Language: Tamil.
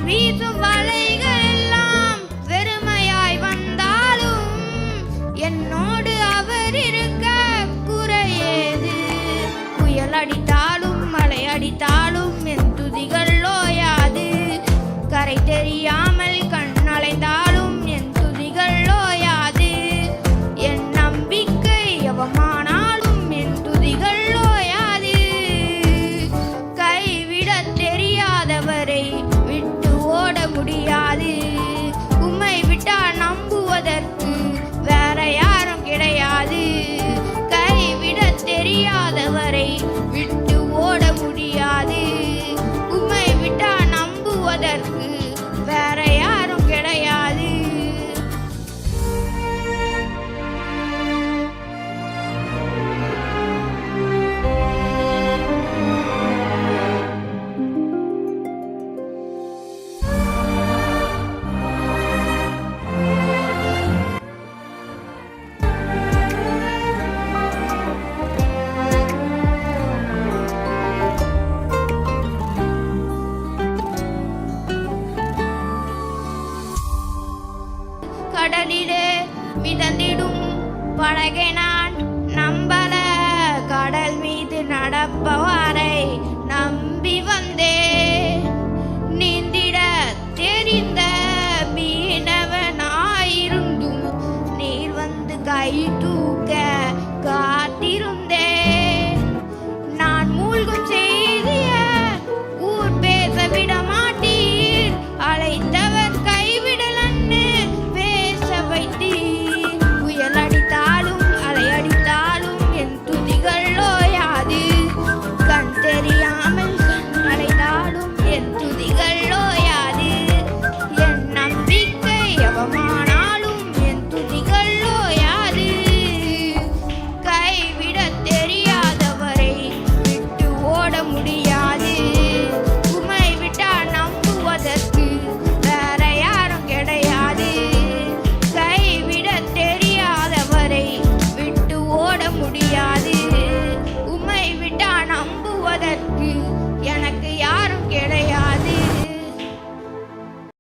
நான் வீசும் வலைகள் எல்லாம் வெறுமையாய் வந்தாலும் என்னோடு அவர் இருக்க குறையேது. புயல் அடித்தாலும் மழை அடித்தாலும் என் துதிகள் ஓயாது. கரை தெரியாமல் கண்ணலைந்தாலும் என் துதிகள் ஓயாது. என் நம்பிக்கை அவமானாலும் என் துதிகள் ஓயாது. கைவிடத் தெரியாதவரை விட்டு ஓட முடியாது. உம்மை விட்டால் நம்புவதற்கு வேற யாரும் கிடையாது. கைவிடத் தெரியாதவரை விட்டு ஓட முடியாது. உம்மை விட்டால் நம்புவதற்கு வேற யாரும் கிடையாது. கடலிலே மிதந்திடும் படகை